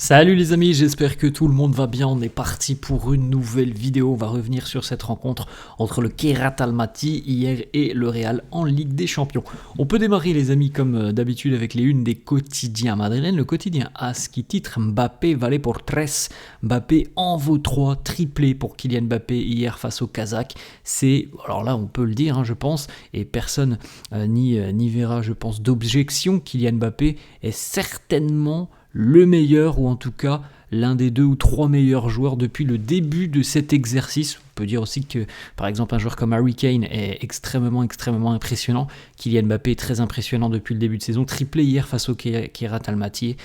Salut les amis, j'espère que tout le monde va bien. On est parti pour une nouvelle vidéo. On va revenir sur cette rencontre entre le Kairat Almaty hier et le Real en Ligue des Champions. On peut démarrer les amis comme d'habitude avec les unes des quotidiens madrilènes. Le quotidien AS qui titre Mbappé valait pour 13. Mbappé en vaut 3, triplé pour Kylian Mbappé hier face au Kazakh. C'est, alors là on peut le dire je pense, et personne n'y verra je pense d'objection. Kylian Mbappé est certainement le meilleur, ou en tout cas l'un des 2 ou 3 meilleurs joueurs depuis le début de cet exercice. On peut dire aussi que par exemple un joueur comme Harry Kane est extrêmement impressionnant. Kylian Mbappé est très impressionnant depuis le début de saison. Triplé hier face au Kairat Almaty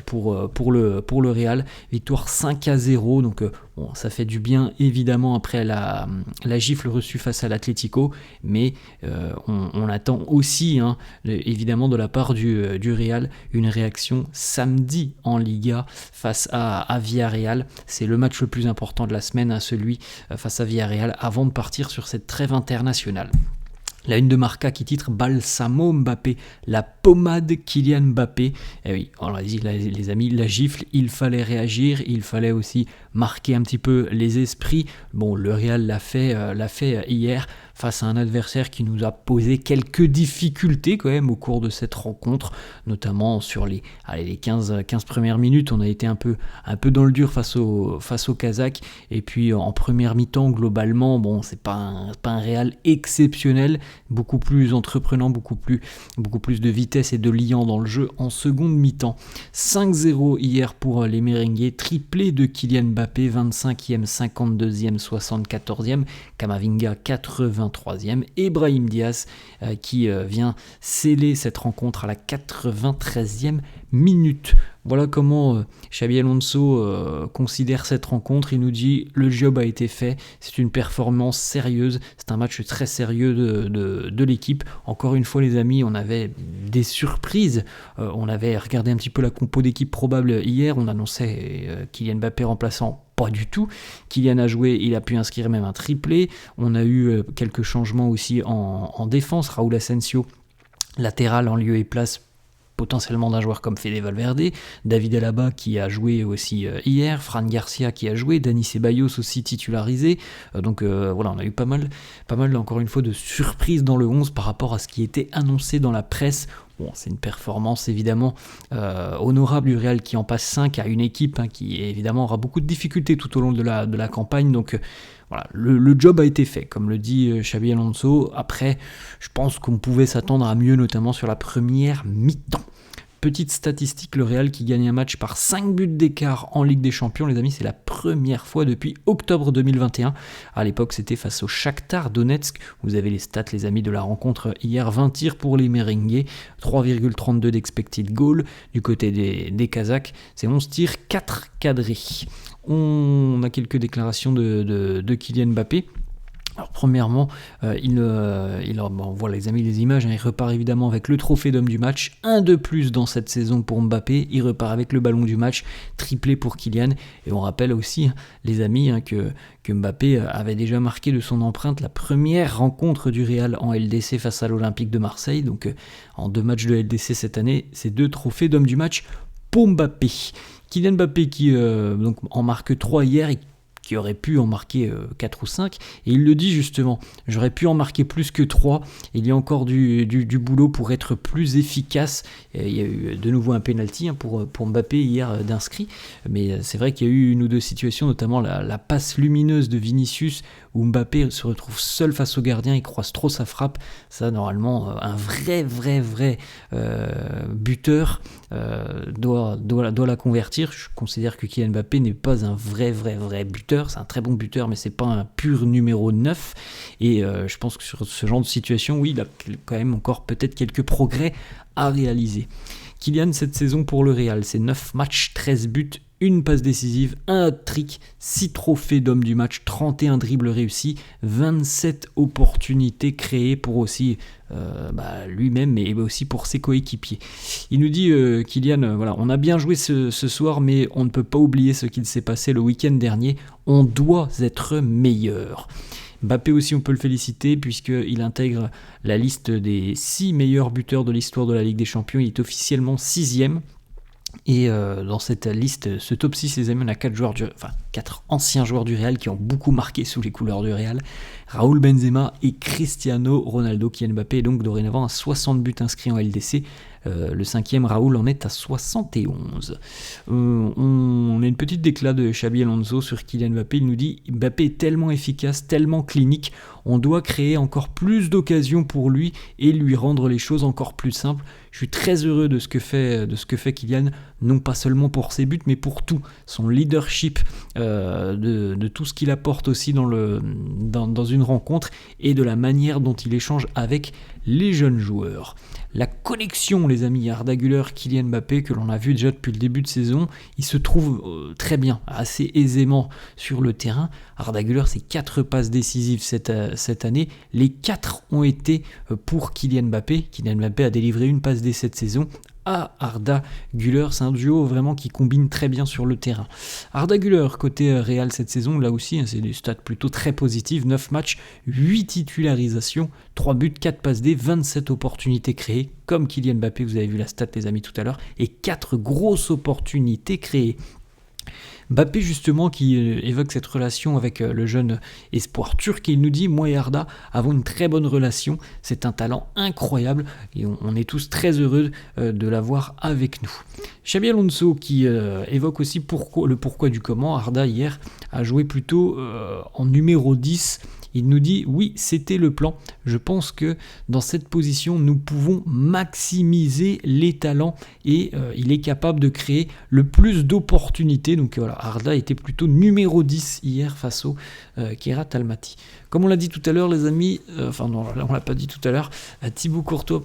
pour le Real. Victoire 5-0, donc bon, ça fait du bien évidemment après la gifle reçue face à l'Atlético, mais on attend aussi évidemment de la part du Real une réaction samedi en Liga face à Villarreal. C'est le match le plus important de la semaine, celui face à Villarreal, avant de partir sur cette trêve internationale. La une de Marca qui titre Balsamo Mbappé, la pommade Kylian Mbappé. Et oui, alors les amis, la gifle, il fallait réagir, il fallait aussi marquer un petit peu les esprits. Bon, le Real l'a fait hier face à un adversaire qui nous a posé quelques difficultés quand même au cours de cette rencontre, notamment sur les 15 premières minutes. On a été un peu dans le dur face au Kazakh, et puis en première mi-temps globalement, bon, c'est pas un Real exceptionnel, beaucoup plus entreprenant, beaucoup plus de vitesse et de liant dans le jeu en seconde mi-temps. 5-0 hier pour les merengues, triplé de Kylian Mbappé, 25e, 52e, 74e, Camavinga 83e, et Brahim Diaz qui vient sceller cette rencontre à la 93e minute. Voilà comment Xabi Alonso considère cette rencontre. Il nous dit le job a été fait, c'est une performance sérieuse, c'est un match très sérieux de l'équipe. Encore une fois les amis, on avait des surprises, on avait regardé un petit peu la compo d'équipe probable hier, on annonçait Kylian Mbappé remplaçant. Pas du tout. Kylian a joué, il a pu inscrire même un triplé. On a eu quelques changements aussi en défense. Raúl Asensio, latéral en lieu et place potentiellement d'un joueur comme Fede Valverde, David Alaba qui a joué aussi hier, Fran Garcia qui a joué, Dani Ceballos aussi titularisé, donc voilà, on a eu pas mal encore une fois de surprises dans le 11 par rapport à ce qui était annoncé dans la presse. Bon, c'est une performance évidemment honorable du Real qui en passe 5 à une équipe qui évidemment aura beaucoup de difficultés tout au long de la campagne, donc voilà, le job a été fait, comme le dit Xabi Alonso. Après, je pense qu'on pouvait s'attendre à mieux, notamment sur la première mi-temps. Petite statistique, le Real qui gagne un match par 5 buts d'écart en Ligue des Champions, les amis, c'est la première fois depuis octobre 2021. À l'époque, c'était face au Shakhtar Donetsk. Vous avez les stats, les amis, de la rencontre hier. 20 tirs pour les merengues, 3,32 d'expected goal. Du côté des Kazakhs, c'est 11 tirs, 4 cadrés. On a quelques déclarations de Kylian Mbappé. Alors premièrement, on voit les amis les images, il repart évidemment avec le trophée d'homme du match, un de plus dans cette saison pour Mbappé, il repart avec le ballon du match, triplé pour Kylian, et on rappelle aussi les amis que Mbappé avait déjà marqué de son empreinte la première rencontre du Real en LDC face à l'Olympique de Marseille, donc en 2 matchs de LDC cette année, c'est 2 trophées d'homme du match pour Mbappé. Kylian Mbappé qui donc en marque 3 hier, qui aurait pu en marquer 4 ou 5, et il le dit justement, j'aurais pu en marquer plus que 3, il y a encore du boulot pour être plus efficace. Il y a eu de nouveau un penalty pour Mbappé hier d'inscrit, mais c'est vrai qu'il y a eu une ou deux situations, notamment la passe lumineuse de Vinicius, où Mbappé se retrouve seul face au gardien, il croise trop sa frappe. Ça, normalement, un vrai buteur doit la convertir. Je considère que Kylian Mbappé n'est pas un vrai buteur, c'est un très bon buteur, mais c'est pas un pur numéro 9, et je pense que sur ce genre de situation, oui, il a quand même encore peut-être quelques progrès à réaliser. Kylian, cette saison pour le Real, c'est 9 matchs, 13 buts, une passe décisive, un hat-trick, 6 trophées d'homme du match, 31 dribbles réussis, 27 opportunités créées pour aussi lui-même, mais aussi pour ses coéquipiers. Il nous dit, Kylian, voilà, on a bien joué ce soir, mais on ne peut pas oublier ce qu'il s'est passé le week-end dernier, on doit être meilleur. Mbappé aussi, on peut le féliciter puisqu'il intègre la liste des 6 meilleurs buteurs de l'histoire de la Ligue des Champions. Il est officiellement 6e. Et dans cette liste, ce top 6, les amis, on a 4 anciens joueurs du Real qui ont beaucoup marqué sous les couleurs du Real. Raúl Benzema et Cristiano Ronaldo. Kylian Mbappé est donc dorénavant à 60 buts inscrits en LDC. Le cinquième, Raúl, en est à 71. On a une petite déclat de Xabi Alonso sur Kylian Mbappé. Il nous dit « Mbappé est tellement efficace, tellement clinique, on doit créer encore plus d'occasions pour lui et lui rendre les choses encore plus simples. Je suis très heureux de ce que fait Kylian, non pas seulement pour ses buts, mais pour tout. Son leadership, de tout ce qu'il apporte aussi dans une rencontre et de la manière dont il échange avec les jeunes joueurs. » La connexion, les amis, Arda Güler, Kylian Mbappé, que l'on a vu déjà depuis le début de saison, il se trouve très bien, assez aisément sur le terrain. Arda Güler, c'est 4 passes décisives cette année. Les 4 ont été pour Kylian Mbappé. Kylian Mbappé a délivré une passe dès cette saison à Arda Güler. C'est un duo vraiment qui combine très bien sur le terrain. Arda Güler, côté Real cette saison, là aussi, c'est des stats plutôt très positives. 9 matchs, 8 titularisations, 3 buts, 4 passes D, 27 opportunités créées, comme Kylian Mbappé, vous avez vu la stat les amis tout à l'heure, et 4 grosses opportunités créées. Mbappé justement qui évoque cette relation avec le jeune espoir turc et il nous dit « Moi et Arda avons une très bonne relation, c'est un talent incroyable et on est tous très heureux de l'avoir avec nous ». Xabi Alonso qui évoque aussi le pourquoi du comment. Arda hier a joué plutôt en numéro 10. Il nous dit « Oui, c'était le plan. Je pense que dans cette position, nous pouvons maximiser les talents et il est capable de créer le plus d'opportunités. » Donc voilà, Arda était plutôt numéro 10 hier face au Kairat Almaty. Comme on l'a dit tout à l'heure, les amis, on l'a pas dit tout à l'heure, Thibaut Courtois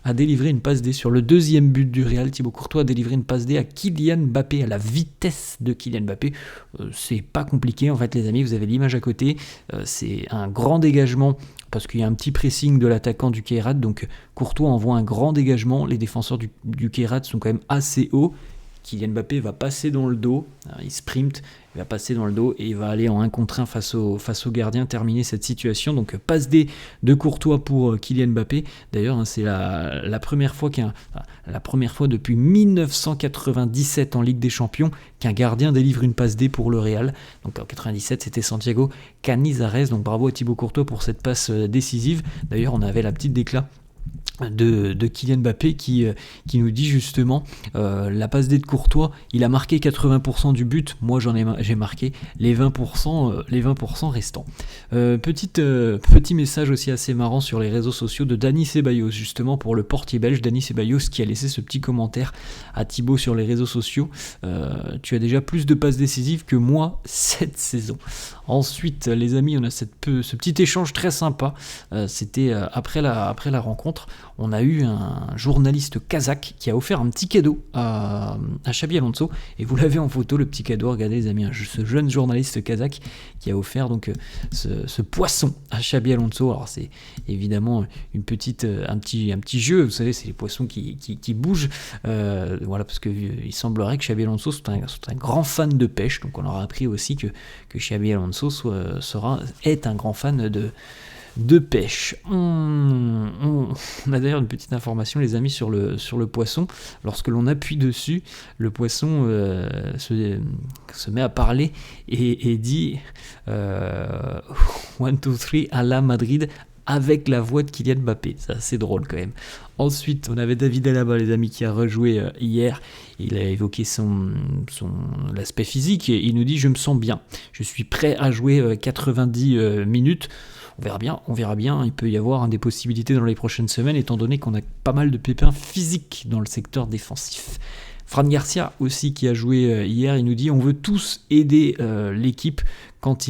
a délivré une passe D sur le deuxième but du Real. Thibaut Courtois a délivré une passe D à Kylian Mbappé, à la vitesse de Kylian Mbappé. C'est pas compliqué en fait, les amis, vous avez l'image à côté. C'est un grand dégagement parce qu'il y a un petit pressing de l'attaquant du Kairat. Donc Courtois envoie un grand dégagement. Les défenseurs du Kairat sont quand même assez hauts. Kylian Mbappé va passer dans le dos, il sprint, il va passer dans le dos et il va aller en 1 contre 1 face au gardien, terminer cette situation. Donc passe D de Courtois pour Kylian Mbappé. D'ailleurs, c'est la première fois depuis 1997 en Ligue des Champions qu'un gardien délivre une passe D pour le Real. Donc en 97, c'était Santiago Canizares. Donc bravo à Thibaut Courtois pour cette passe décisive. D'ailleurs, on avait la petite déclat de Kylian Mbappé qui nous dit justement la passe D de Courtois, il a marqué 80% du but, moi j'ai marqué les 20% restants. Petit message aussi assez marrant sur les réseaux sociaux de Dani Ceballos, justement pour le portier belge. Dani Ceballos qui a laissé ce petit commentaire à Thibaut sur les réseaux sociaux. Tu as déjà plus de passes décisives que moi cette saison. Ensuite, les amis, on a ce petit échange très sympa. C'était après la rencontre. On a eu un journaliste kazakh qui a offert un petit cadeau à Xabi Alonso. Et vous l'avez en photo, le petit cadeau. Regardez les amis, ce jeune journaliste kazakh qui a offert donc ce poisson à Xabi Alonso. Alors c'est évidemment un petit jeu. Vous savez, c'est les poissons qui bougent. Voilà, parce qu'il semblerait que Xabi Alonso soit un grand fan de pêche. Donc on aura appris aussi que Xabi Alonso est un grand fan de pêche. On a d'ailleurs une petite information, les amis, sur le poisson. Lorsque l'on appuie dessus, le poisson se met à parler et dit 1, 2, 3 à la Madrid avec la voix de Kylian Mbappé. C'est assez drôle quand même. Ensuite, on avait David Alaba, les amis, qui a rejoué hier. Il a évoqué l'aspect physique et il nous dit « Je me sens bien. Je suis prêt à jouer 90 minutes. » On verra bien, il peut y avoir des possibilités dans les prochaines semaines, étant donné qu'on a pas mal de pépins physiques dans le secteur défensif. Fran Garcia aussi qui a joué hier, il nous dit on veut tous aider l'équipe quand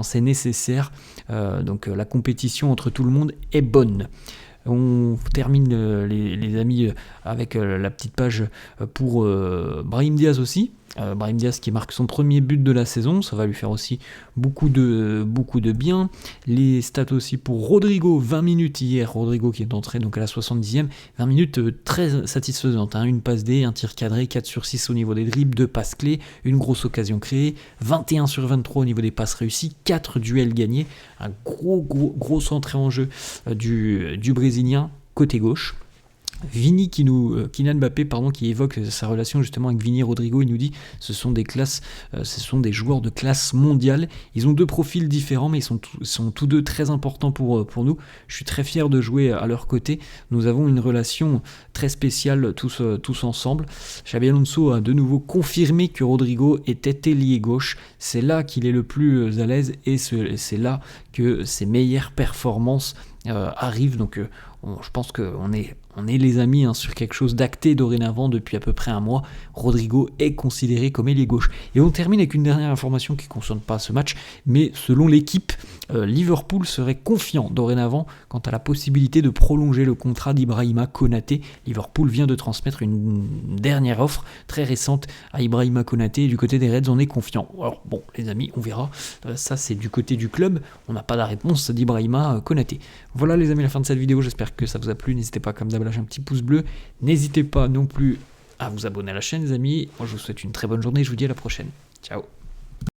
c'est nécessaire, donc la compétition entre tout le monde est bonne. On termine les amis avec la petite page pour Brahim Diaz aussi. Brahim Diaz qui marque son premier but de la saison, ça va lui faire aussi beaucoup de bien. Les stats aussi pour Rodrigo, 20 minutes hier, Rodrigo qui est entré donc à la 70e, 20 minutes très satisfaisantes, une passe D, un tir cadré, 4 sur 6 au niveau des dribbles, 2 passes clés, une grosse occasion créée, 21 sur 23 au niveau des passes réussies, 4 duels gagnés, un gros entrée en jeu du Brésilien côté gauche. Kylian Mbappé, pardon, qui évoque sa relation justement avec Vini Rodrigo. Il nous dit ce sont des joueurs de classe mondiale. Ils ont deux profils différents, mais ils sont tous deux très importants pour nous. Je suis très fier de jouer à leur côté. Nous avons une relation très spéciale tous ensemble. Xabi Alonso a de nouveau confirmé que Rodrigo était ailier gauche. C'est là qu'il est le plus à l'aise et c'est là que ses meilleures performances arrivent. Donc je pense qu'on est les amis sur quelque chose d'acté dorénavant depuis à peu près un mois. Rodrigo est considéré comme ailier gauche. Et on termine avec une dernière information qui ne concerne pas ce match, mais selon l'équipe, Liverpool serait confiant dorénavant quant à la possibilité de prolonger le contrat d'Ibrahima Konaté. Liverpool vient de transmettre une dernière offre très récente à Ibrahima Konaté et du côté des Reds on est confiant. Alors bon les amis, on verra, ça c'est du côté du club, on n'a pas la réponse d'Ibrahima Konaté. Voilà les amis, la fin de cette vidéo, j'espère que ça vous a plu, n'hésitez pas comme d'hab à lâcher un petit pouce bleu, n'hésitez pas non plus à vous abonner à la chaîne les amis, moi je vous souhaite une très bonne journée, je vous dis à la prochaine, ciao.